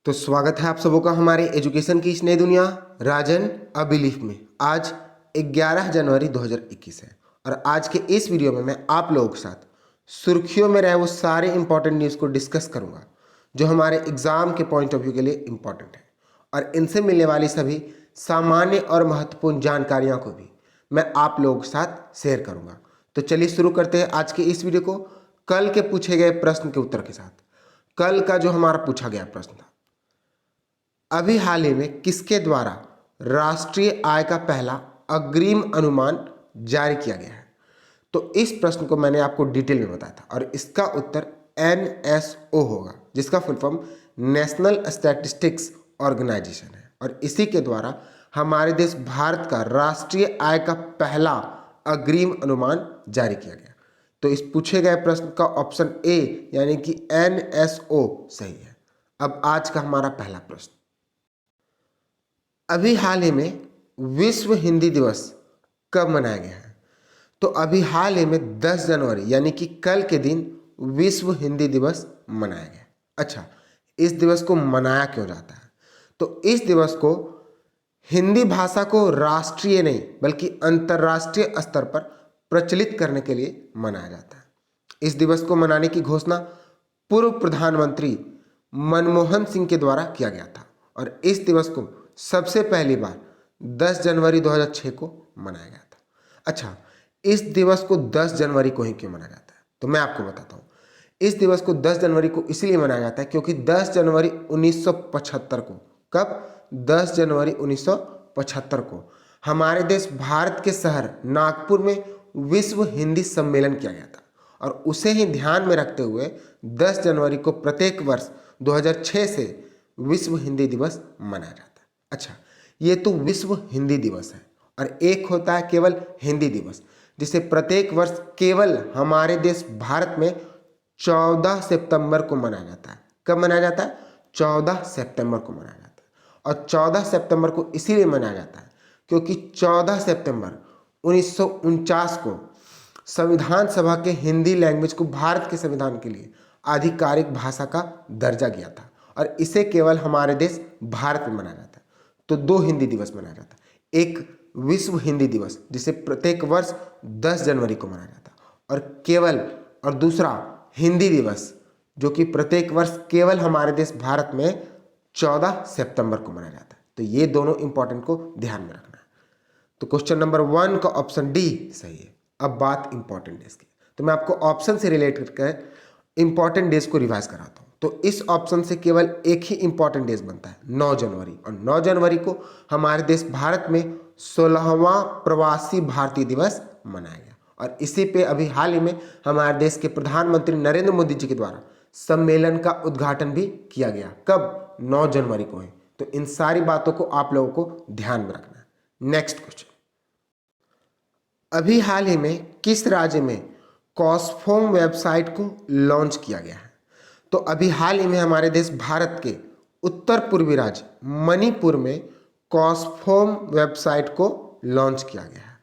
तो स्वागत है आप सबों का हमारे एजुकेशन की इस नई दुनिया राजन अ बिलीफ में। आज 11 जनवरी 2021 है और आज के इस वीडियो में मैं आप लोगों के साथ सुर्खियों में रहे वो सारे इंपॉर्टेंट न्यूज़ को डिस्कस करूंगा जो हमारे एग्जाम के पॉइंट ऑफ व्यू के लिए इंपॉर्टेंट है, और इनसे मिलने वाली सभी सामान्य और महत्वपूर्ण जानकारियों को भी मैं आप लोगों के साथ शेयर करूंगा। तो चलिए शुरू करते हैं आज के इस वीडियो को कल के पूछे गए प्रश्न के उत्तर के साथ। कल का जो हमारा पूछा गया प्रश्न था, अभी हाल ही में किसके द्वारा राष्ट्रीय आय का पहला अग्रिम अनुमान जारी किया गया है? तो इस प्रश्न को मैंने आपको डिटेल में बताया था और इसका उत्तर NSO होगा, जिसका full form national statistics organisation है, और इसी के द्वारा हमारे देश भारत का राष्ट्रीय आय का पहला अग्रिम अनुमान जारी किया गया। तो इस पूछे गए प्रश्न का ऑप्शन ए यानी कि NSO सही है। अब आज का हमारा पहला प्रश्न, अभी हाल ही में विश्व हिंदी दिवस कब मनाया गया है? तो अभी हाल ही में 10 जनवरी यानी कि कल के दिन विश्व हिंदी दिवस मनाया गया। अच्छा, इस दिवस को मनाया क्यों जाता है? तो इस दिवस को हिंदी भाषा को राष्ट्रीय नहीं बल्कि अंतर्राष्ट्रीय स्तर पर प्रचलित करने के लिए मनाया जाता है। इस दिवस को मनाने की घोषणा पूर्व प्रधानमंत्री मनमोहन सिंह के द्वारा किया गया था, और इस दिवस को सबसे पहली बार 10 जनवरी 2006 को मनाया गया था। अच्छा, इस दिवस को 10 जनवरी को ही क्यों मनाया जाता है? तो मैं आपको बताता हूँ। इस दिवस को 10 जनवरी को इसलिए मनाया जाता है क्योंकि 10 जनवरी 1975 को, कब? 10 जनवरी 1975 को हमारे देश भारत के शहर नागपुर में विश्व हिंदी सम्मेलन किया गया था, और उसे ही ध्यान में रखते हुए 10 जनवरी को प्रत्येक वर्ष 2006 से विश्व हिंदी दिवस मनाया जाता है। अच्छा, ये तो विश्व हिंदी दिवस है, और एक होता है केवल हिंदी दिवस, जिसे प्रत्येक वर्ष केवल हमारे देश भारत में 14 सितंबर को मनाया जाता है। कब मनाया जाता है? 14 सितंबर को मनाया जाता है, और 14 सितंबर को इसीलिए मनाया जाता है क्योंकि 14 सितंबर 1949 को संविधान सभा के हिंदी लैंग्वेज को भारत के संविधान के लिए आधिकारिक भाषा का दर्जा दिया था, और इसे केवल हमारे देश भारत में मनाया जाता है। तो दो हिंदी दिवस मनाया जाता है, एक विश्व हिंदी दिवस जिसे प्रत्येक वर्ष 10 जनवरी को मनाया जाता है, और दूसरा हिंदी दिवस जो कि प्रत्येक वर्ष केवल हमारे देश भारत में 14 सितंबर को मनाया जाता है। तो ये दोनों इंपॉर्टेंट को ध्यान में रखना है। तो क्वेश्चन नंबर 1 का ऑप्शन डी सही है। अब बात इंपॉर्टेंट डेज की, तो मैं आपको ऑप्शन से रिलेट करके इंपॉर्टेंट डेज को रिवाइज कराता हूँ। तो इस ऑप्शन से केवल एक ही इंपॉर्टेंट डेज बनता है, 9 जनवरी, और 9 जनवरी को हमारे देश भारत में 16वां प्रवासी भारतीय दिवस मनाया गया, और इसी पे अभी हाल ही में हमारे देश के प्रधानमंत्री नरेंद्र मोदी जी के द्वारा सम्मेलन का उद्घाटन भी किया गया। कब? 9 जनवरी को है। तो इन सारी बातों को आप लोगों को ध्यान में रखना है। नेक्स्ट क्वेश्चन, अभी हाल ही में किस राज्य में कॉस्फोम वेबसाइट को लॉन्च किया गया है? तो अभी हाल ही में हमारे देश भारत के उत्तर पूर्वी राज्य मणिपुर में कॉस्फोम वेबसाइट को लॉन्च किया गया है,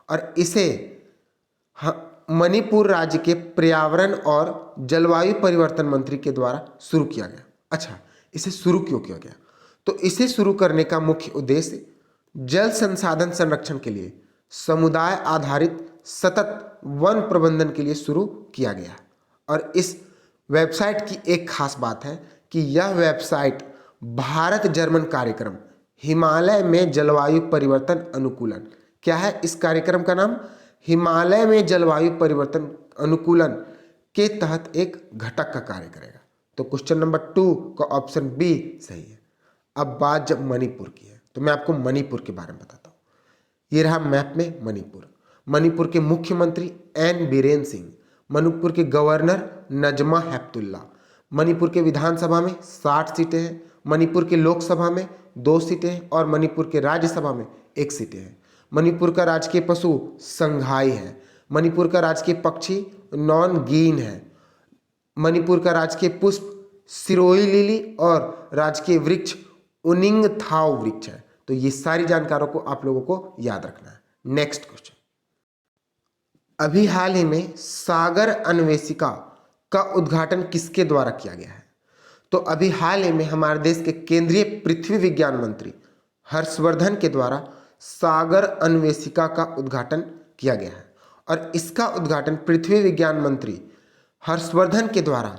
और इसे मणिपुर राज्य के पर्यावरण और जलवायु परिवर्तन मंत्री के द्वारा शुरू किया गया। अच्छा, इसे शुरू क्यों किया गया? तो इसे शुरू करने का मुख्य उद्देश्य जल संसाधन संरक्षण के लिए समुदाय आधारित सतत वन प्रबंधन के लिए शुरू किया गया, और इस वेबसाइट की एक खास बात है कि यह वेबसाइट भारत जर्मन कार्यक्रम हिमालय में जलवायु परिवर्तन अनुकूलन, क्या है इस कार्यक्रम का नाम? हिमालय में जलवायु परिवर्तन अनुकूलन के तहत एक घटक का कार्य करेगा। तो क्वेश्चन नंबर 2 का ऑप्शन बी सही है। अब बात जब मणिपुर की है तो मैं आपको मणिपुर के बारे में बताता हूँ। ये रहा मैप में मणिपुर। मणिपुर के मुख्यमंत्री एन बीरेन सिंह, मणिपुर के गवर्नर नजमा हेपतुल्ला, मणिपुर के विधानसभा में 60 सीटें हैं, मणिपुर के लोकसभा में 2 सीटें हैं, और मणिपुर के राज्यसभा में 1 सीटें हैं। मणिपुर का राजकीय पशु संघाई है। मणिपुर का राजकीय पक्षी नॉनगीन है। मणिपुर का राजकीय पुष्प सिरोही लिली, और राजकीय वृक्ष उनिंग थाव वृक्ष है। तो ये सारी जानकारों को आप लोगों को याद रखना है। नेक्स्ट क्वेश्चन, अभी हाल ही में सागर अन्वेषिका का उद्घाटन किसके द्वारा किया गया है? तो अभी हाल ही में हमारे देश के केंद्रीय पृथ्वी विज्ञान मंत्री हर्षवर्धन के द्वारा सागर अन्वेषिका का उद्घाटन किया गया है और इसका उद्घाटन पृथ्वी विज्ञान मंत्री हर्षवर्धन के द्वारा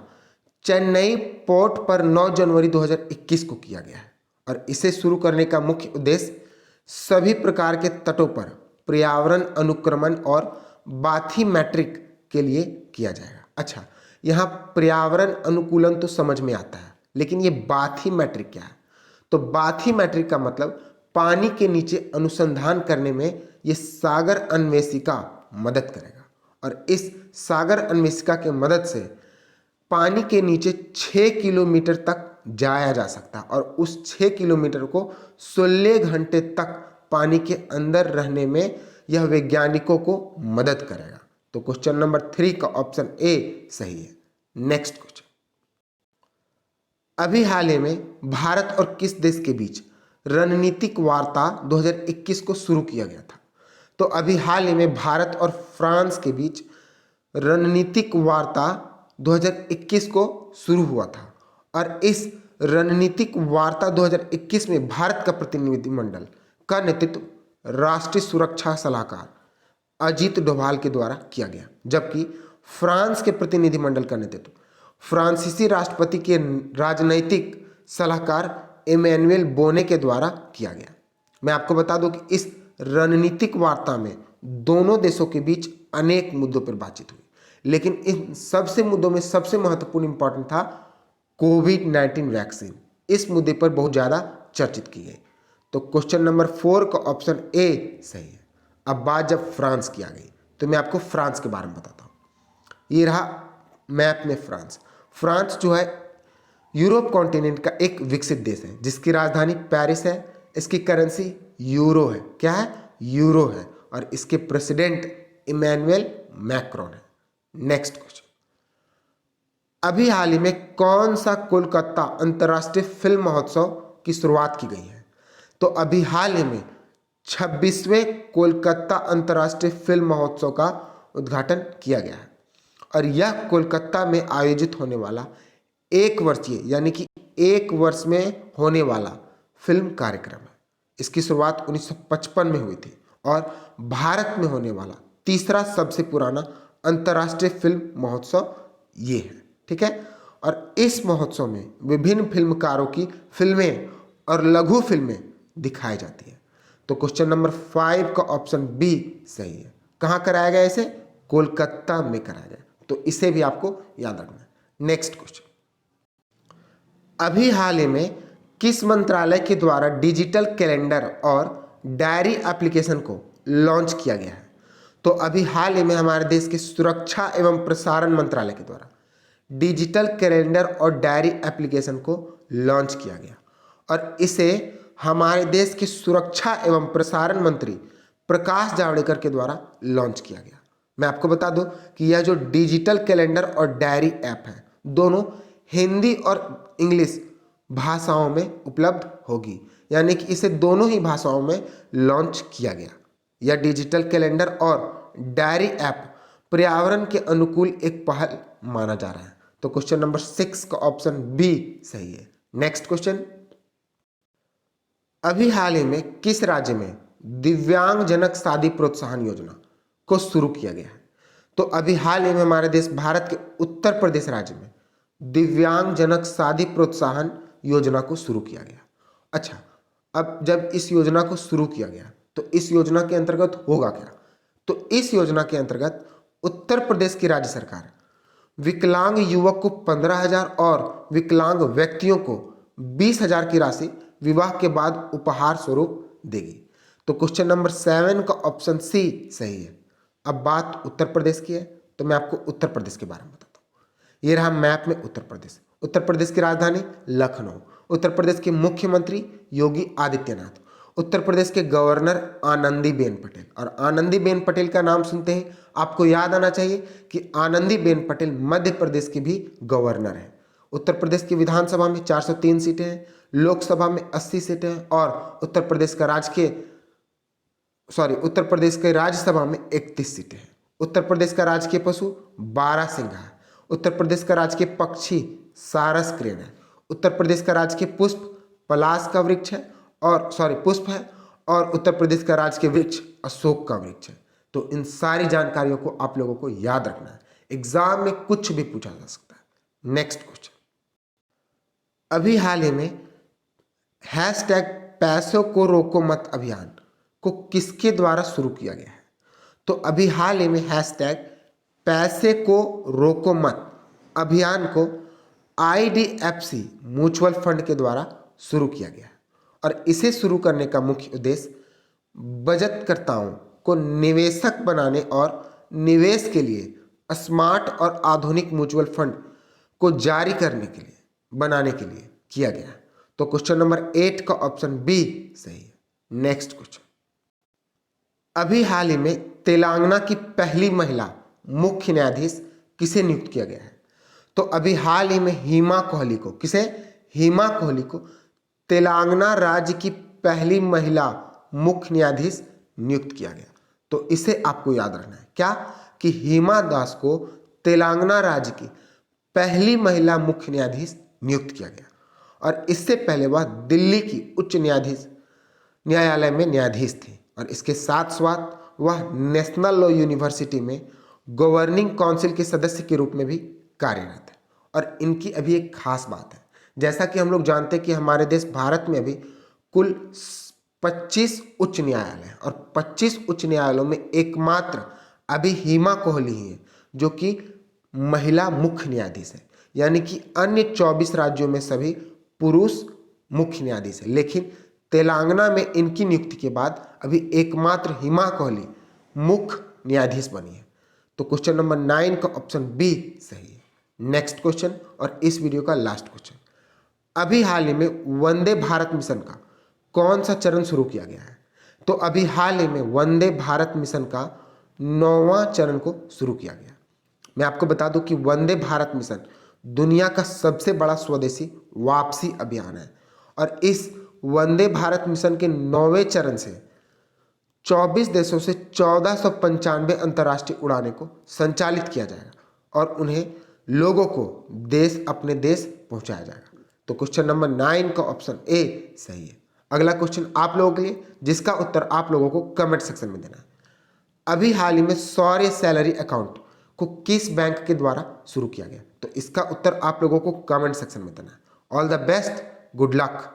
चेन्नई पोर्ट पर 9 जनवरी 2021 को किया गया है और इसे शुरू करने का मुख्य उद्देश्य सभी प्रकार के तटों पर पर्यावरण अनुक्रमण और बाथीमेट्रिक के लिए किया जाएगा। अच्छा, यहाँ पर्यावरण अनुकूलन तो समझ में आता है, लेकिन ये बाथीमेट्रिक क्या है? तो बाथीमेट्रिक का मतलब पानी के नीचे अनुसंधान करने में ये सागर अन्वेषिका मदद करेगा और इस सागर अन्वेषिका के मदद से पानी के नीचे 6 किलोमीटर तक जाया जा सकता है और उस 6 किलोमीटर को 16 घंटे तक पानी के अंदर रहने में यह वैज्ञानिकों को मदद करेगा। तो क्वेश्चन नंबर 3 का ऑप्शन ए सही है। नेक्स्ट क्वेश्चन, अभी हाल ही में भारत और किस देश के बीच रणनीतिक वार्ता 2021 को शुरू किया गया था? तो अभी हाल ही में भारत और फ्रांस के बीच रणनीतिक वार्ता 2021 को शुरू हुआ था और इस रणनीतिक वार्ता 2021 में भारत का प्रतिनिधिमंडल का नेतृत्व राष्ट्रीय सुरक्षा सलाहकार अजीत डोभाल के द्वारा किया गया, जबकि फ्रांस के प्रतिनिधिमंडल का नेतृत्व फ्रांसीसी राष्ट्रपति के राजनैतिक सलाहकार इमैनुअल बोने के द्वारा किया गया। मैं आपको बता दूं कि इस रणनीतिक वार्ता में दोनों देशों के बीच अनेक मुद्दों पर बातचीत हुई, लेकिन इन सबसे मुद्दों में सबसे महत्वपूर्ण इंपॉर्टेंट था कोविड-19 वैक्सीन। इस मुद्दे पर बहुत ज़्यादा चर्चित की गई। तो क्वेश्चन नंबर 4 का ऑप्शन ए सही है। अब बात जब फ्रांस की आ गई तो मैं आपको फ्रांस के बारे में बताता हूँ। ये रहा मैप में फ्रांस। फ्रांस जो है यूरोप कॉन्टिनेंट का एक विकसित देश है जिसकी राजधानी पेरिस है। इसकी करेंसी यूरो है। क्या है? यूरो है और इसके प्रेसिडेंट इमैनुअल मैक्रोन है। नेक्स्ट क्वेश्चन, अभी हाल ही में कौन सा कोलकाता अंतर्राष्ट्रीय फिल्म महोत्सव की शुरुआत की गई है? तो अभी हाल ही में 26वें कोलकाता अंतर्राष्ट्रीय फिल्म महोत्सव का उद्घाटन किया गया है और यह कोलकाता में आयोजित होने वाला 1 वर्षीय यानी कि 1 वर्ष में होने वाला फिल्म कार्यक्रम है। इसकी शुरुआत 1955 में हुई थी और भारत में होने वाला तीसरा सबसे पुराना अंतर्राष्ट्रीय फिल्म महोत्सव ये है। ठीक है, और इस महोत्सव में विभिन्न फिल्मकारों की फिल्में और लघु फिल्में दिखाई जाती है। तो क्वेश्चन नंबर 5 का ऑप्शन बी सही है। कहाँ कराया गया? इसे कोलकाता में कराया गया, तो इसे भी आपको याद रखना है। नेक्स्ट क्वेश्चन, अभी हाल ही में किस मंत्रालय के द्वारा डिजिटल कैलेंडर और डायरी एप्लीकेशन को लॉन्च किया गया है? तो अभी हाल ही में हमारे देश के सुरक्षा एवं प्रसारण मंत्रालय के द्वारा डिजिटल कैलेंडर और डायरी एप्लीकेशन को लॉन्च किया गया और इसे हमारे देश के सुरक्षा एवं प्रसारण मंत्री प्रकाश जावड़ेकर के द्वारा लॉन्च किया गया। मैं आपको बता दूं कि यह जो डिजिटल कैलेंडर और डायरी ऐप है दोनों हिंदी और इंग्लिश भाषाओं में उपलब्ध होगी, यानी कि इसे दोनों ही भाषाओं में लॉन्च किया गया। यह डिजिटल कैलेंडर और डायरी ऐप पर्यावरण के अनुकूल एक पहल माना जा रहा है। तो क्वेश्चन नंबर 6 का ऑप्शन बी सही है। नेक्स्ट क्वेश्चन, अभी हाल ही में किस राज्य में दिव्यांगजनक शादी प्रोत्साहन योजना को शुरू किया गया है? तो अभी हाल ही में हमारे देश भारत के उत्तर प्रदेश राज्य में दिव्यांगजनक शादी प्रोत्साहन योजना को शुरू किया गया। अच्छा, अब जब इस योजना को शुरू किया गया तो इस योजना के अंतर्गत होगा क्या? तो इस योजना के अंतर्गत उत्तर प्रदेश की राज्य सरकार विकलांग युवक को 15,000 और विकलांग व्यक्तियों को 20,000 की राशि विवाह के बाद उपहार स्वरूप देगी। तो क्वेश्चन नंबर 7 का ऑप्शन सी सही है। अब बात उत्तर प्रदेश की है तो मैं आपको उत्तर प्रदेश के बारे में बताता हूँ। ये रहा मैप में उत्तर प्रदेश। उत्तर प्रदेश की राजधानी लखनऊ। उत्तर प्रदेश के मुख्यमंत्री योगी आदित्यनाथ। उत्तर प्रदेश के गवर्नर आनंदीबेन पटेल। और आनंदीबेन पटेल का नाम सुनते ही आपको याद आना चाहिए कि आनंदीबेन पटेल मध्य प्रदेश की भी गवर्नर है। उत्तर प्रदेश की विधानसभा में 403 सीटें हैं, लोकसभा में 80 सीटें हैं और उत्तर प्रदेश के राज्यसभा में 31 सीटें हैं। उत्तर प्रदेश का राजकीय पशु बारहसिंघा है। उत्तर प्रदेश का राजकीय पक्षी सारस क्रेन है। उत्तर प्रदेश का राजकीय पुष्प पलाश का वृक्ष है और पुष्प है, और उत्तर प्रदेश का राजकीय वृक्ष अशोक का वृक्ष है। तो इन सारी जानकारियों को आप लोगों को याद रखना है, एग्जाम में कुछ भी पूछा जा सकता है। नेक्स्ट क्वेश्चन, अभी हाल ही में हैशटैग पैसों को रोको मत अभियान को किसके द्वारा शुरू किया गया है? तो अभी हाल ही में हैशटैग पैसे को रोको मत अभियान को IDFC म्यूचुअल फंड के द्वारा शुरू किया गया है, और इसे शुरू करने का मुख्य उद्देश्य बचतकर्ताओं को निवेशक बनाने और निवेश के लिए स्मार्ट और आधुनिक म्यूचुअल फंड को जारी करने के लिए बनाने के लिए किया गया है। तो क्वेश्चन नंबर 8 का ऑप्शन बी सही है। नेक्स्ट क्वेश्चन, अभी हाल ही में तेलंगाना की पहली महिला मुख्य न्यायाधीश किसे नियुक्त किया गया है? तो अभी हाल ही में हिमा कोहली को, किसे? हिमा कोहली को तेलंगाना राज्य की पहली महिला मुख्य न्यायाधीश नियुक्त किया गया। तो इसे आपको याद रखना है, क्या? कि हिमा दास को तेलंगाना राज्य की पहली महिला मुख्य न्यायाधीश नियुक्त किया गया, और इससे पहले वह दिल्ली की उच्च न्यायालय में न्यायाधीश थी, और इसके साथ साथ वह नेशनल लॉ यूनिवर्सिटी में गवर्निंग काउंसिल के सदस्य के रूप में भी कार्यरत है। और इनकी अभी एक खास बात है, जैसा कि हम लोग जानते हैं कि हमारे देश भारत में अभी कुल 25 उच्च न्यायालय हैं, और 25 उच्च न्यायालयों में एकमात्र अभी हिमा कोहली ही है जो कि महिला मुख्य न्यायाधीश है, यानी कि अन्य 24 राज्यों में सभी पुरुष मुख्य न्यायाधीश है, लेकिन तेलंगाना में इनकी नियुक्ति के बाद अभी एकमात्र हिमा कोहली मुख्य न्यायाधीश बनी है। तो क्वेश्चन नंबर 9 का ऑप्शन बी सही है। नेक्स्ट क्वेश्चन, और इस वीडियो का लास्ट क्वेश्चन, अभी हाल ही में वंदे भारत मिशन का कौन सा चरण शुरू किया गया है? तो अभी हाल ही में वंदे भारत मिशन का 9वां चरण को शुरू किया गया। मैं आपको बता दूं कि वंदे भारत मिशन दुनिया का सबसे बड़ा स्वदेशी वापसी अभियान है, और इस वंदे भारत मिशन के 9वें चरण से 24 देशों से 1495 अंतर्राष्ट्रीय उड़ानें को संचालित किया जाएगा, और उन्हें लोगों को अपने देश पहुंचाया जाएगा। तो क्वेश्चन नंबर 9 का ऑप्शन ए सही है। अगला क्वेश्चन आप लोगों के लिए, जिसका उत्तर आप लोगों को कमेंट सेक्शन में देना है। अभी हाल ही में शौर्य सैलरी अकाउंट को किस बैंक के द्वारा शुरू किया गया? तो इसका उत्तर आप लोगों को कमेंट सेक्शन में देना है। All the best, good luck.